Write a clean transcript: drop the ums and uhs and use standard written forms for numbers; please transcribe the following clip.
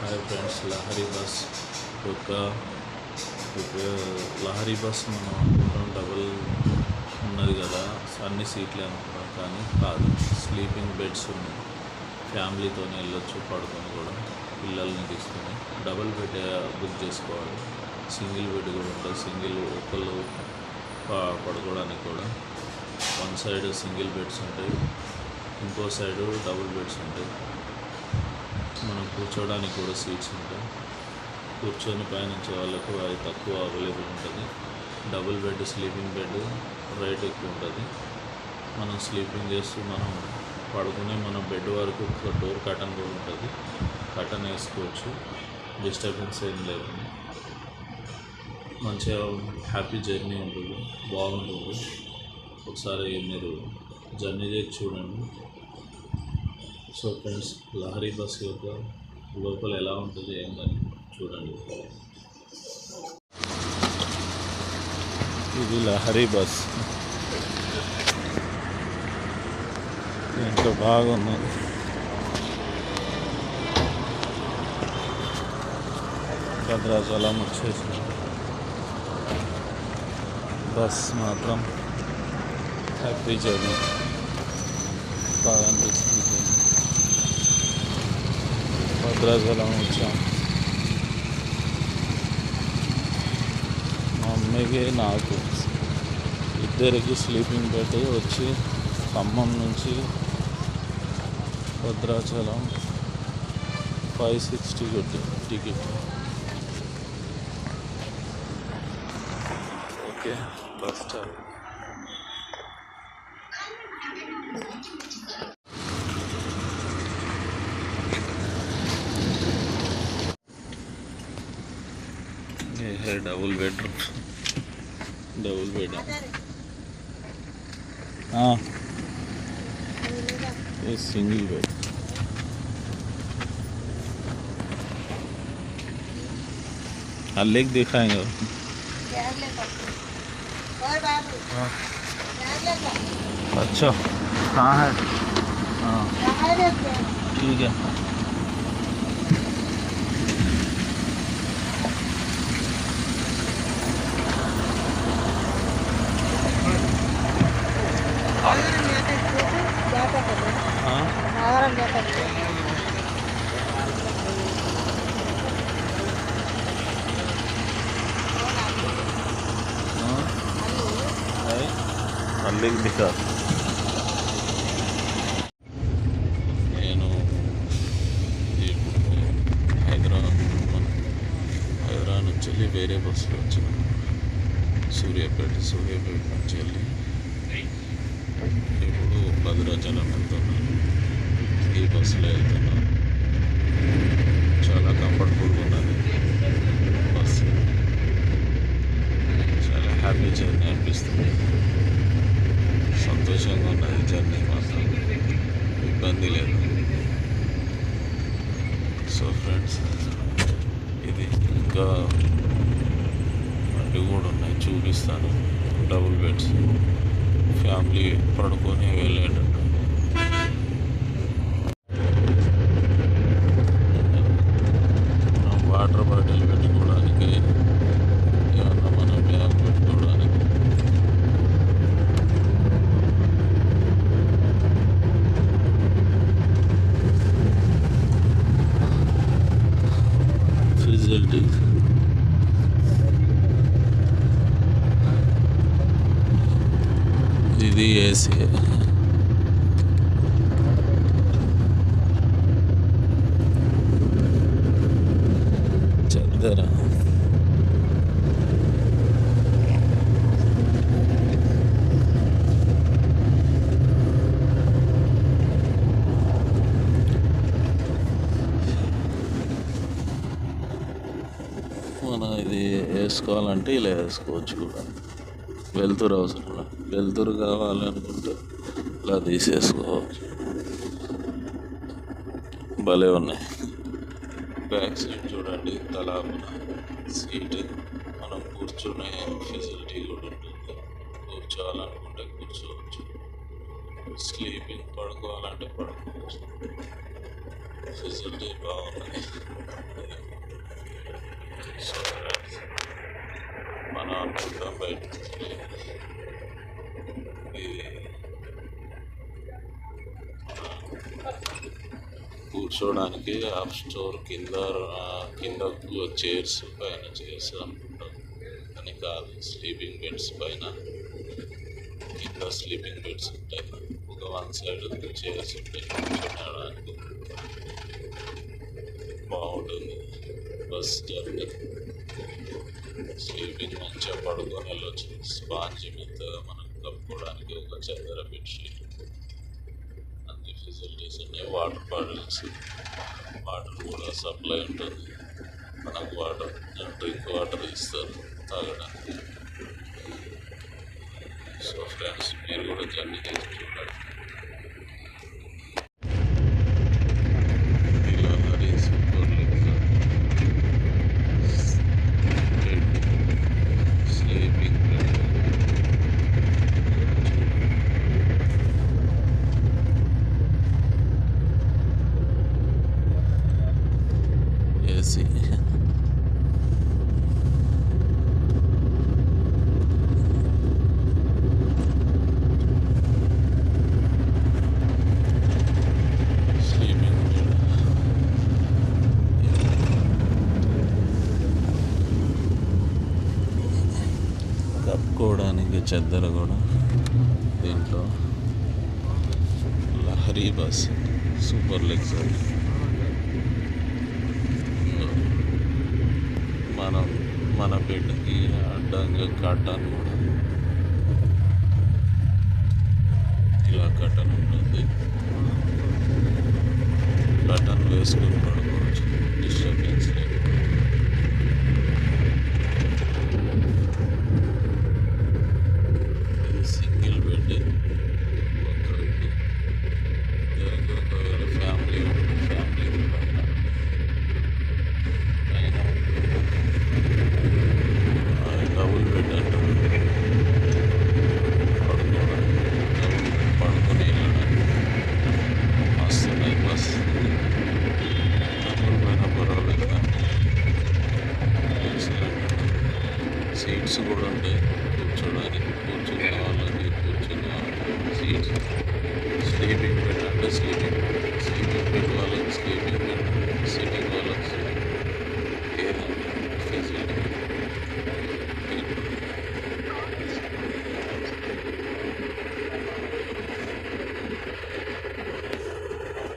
Hi friends, Lahari bus యొక్క Lahari bus మనం అనుకుంటాం డబుల్ ఉన్నది కదా, అన్ని సీట్లే అనుకుంటాం, కానీ కాదు. స్లీపింగ్ బెడ్స్ ఉన్నాయి, ఫ్యామిలీతో వెళ్ళొచ్చు, పడుకొని కూడా పిల్లల్ని తీసుకొని. డబుల్ బెడ్ బుక్ చేసుకోవాలి, సింగిల్ బెడ్ కూడా ఉంటుంది. సింగిల్ ఒకళ్ళు పడుకోవడానికి కూడా వన్ సైడ్ సింగిల్ బెడ్స్ ఉంటాయి, ఇంకో సైడు డబుల్ బెడ్స్ ఉంటాయి. మనం కూర్చోవడానికి కూడా సీట్స్ ఉంటాయి. కూర్చొని పయనించే వాళ్ళకు అది తక్కువ అవైలబుల్ ఉంటుంది. Double bed, sleeping bed rate ఎక్కువ ఉంటుంది. మనం స్లీపింగ్ చేస్తూ మనం పడుకునే మన బెడ్ వరకు ఒక డోర్ కర్టన్ కూడా ఉంటుంది, కర్టన్ వేసుకోవచ్చు, డిస్టర్బెన్స్ ఏం లేదు. మంచిగా హ్యాపీ జర్నీ ఉంటుంది, బాగుంటుంది. ఒకసారి మీరు జర్నీ చేసి చూడండి. సో ఫ్రెండ్స్, లహరి బస్ యొక్క లోపల ఎలా ఉంటుంది ఏందని చూడండి. ఇది లహరి బస్, ఎంత బాగుంది. భద్రాచలం వచ్చేసింది. బస్ మాత్రం హ్యాపీ జర్నీ, బాగా అనిపిస్తుంది. భద్రాచలం వచ్చాం. మా అమ్మకి నాకు ఇద్దరికి స్లీపింగ్ బెడ్ వచ్చి ఖమ్మం నుంచి Bhadrachalam 560 ticket. Okay, bus stop. ये है डबल बेडरूम, डबल बेड है। हाँ, ये सिंगल बेड। लेक दिखाएंगे। हाँ। अच्छा, कहाँ है? हाँ, ठीक है। అల్లికి దిశా. నేను హైదరాబాద్ నుంచి వెళ్ళి వేరే బస్సులో వచ్చిన సూర్యాపేట నుంచి వెళ్ళి ఇప్పుడు భద్రాచలం వెళ్తున్నాను. ఈ బస్సులో వెళ్తున్నాను. చాలా కంఫర్టబుల్గా ఉన్నది బస్సు, చాలా హ్యాపీ జర్నీ అనిపిస్తుంది. సంతోషంగా ఉన్నది జర్నీ, మాత్రం ఇబ్బంది లేదు. సో ఫ్రెండ్స్, ఇది ఇంకా అవి కూడా ఉన్నాయి, చూపిస్తాను. డబుల్ బెడ్స్, ఫ్యామిలీ పడుకొని వెళ్ళేటట్టు. వాటర్ బాటిల్ పెట్టుకోవడానికి, ఏమన్నా మనం బ్యాగ్ పెట్టుకోవడానికి. ఫెసిలిటీస్ ఇది ఏసీ. చద్దర మనం ఇది వేసుకోవాలంటే ఇలా వేసుకోవచ్చు కూడా. వెలుతురు అవసరం, వెలుతురు కావాలనుకుంటే ఇలా తీసేసుకోవచ్చు. భలే ఉన్నాయి. బ్యాక్ సైడ్ చూడండి, తలాపున సీట్, మనం కూర్చునే ఫెసిలిటీ కూడా ఉంటుంది. కూర్చోవాలనుకుంటే కూర్చోవచ్చు, స్లీపింగ్ పడుకోవాలంటే పడుకోవచ్చు. ఫెసిలిటీ బాగున్నాయి. సో మనం అనుకుంటాం బయట ఇది కూర్చోడానికి హాఫ్ స్టోర్ కింద చైర్స్ పైన చైర్స్ అనుకుంటాం, కానీ కాదు. స్లీపింగ్ బెడ్స్ పైన కింద స్లీపింగ్ బెడ్స్ ఉంటాయి. ఒక వన్ సైడ్ చైర్స్ ఉంటాయి కూర్చోడానికి. బాగుంటుంది బస్ జర్నీ. స్లీపింగ్ మంచిగా పడుకొని వెళ్ళొచ్చు. స్పాంజ్ మెత్తగా మనం కప్పుకోవడానికి ఒక చదర బెడ్షీట్, అన్ని ఫెసిలిటీస్ ఉన్నాయి. వాటర్ బాటిల్స్, వాటర్ కూడా సప్లై ఉంటుంది. మనకు వాటర్ డ్రింక్ వాటర్ ఇస్తారు తాగడానికి. సో ఫ్రెండ్స్, మీరు కూడా జర్నీ చేసి చూడండి. ఏసీ కప్పుకోవడానికి చెద్దర కూడా దీంట్లో. లహరీ బస్ సూపర్ లగ్జరీ. మన బెడ్కి అడ్డంగా కర్టన్ కూడా ఇలా కర్టన్ ఉంటుంది. కర్టన్ వేసుకొని పడుకోవచ్చు డిస్టర్బెన్స్ లేకుండా. ఇది సింగిల్ బెడ్. ఒకవేళ ఫ్యామిలీ డబుల్ బెడ్ అంటారు. పడుకొని వస్తున్నాయి బస్. డబుల్ పైన పర్వాలేదు, సీట్స్ కూడా ఉంటాయి.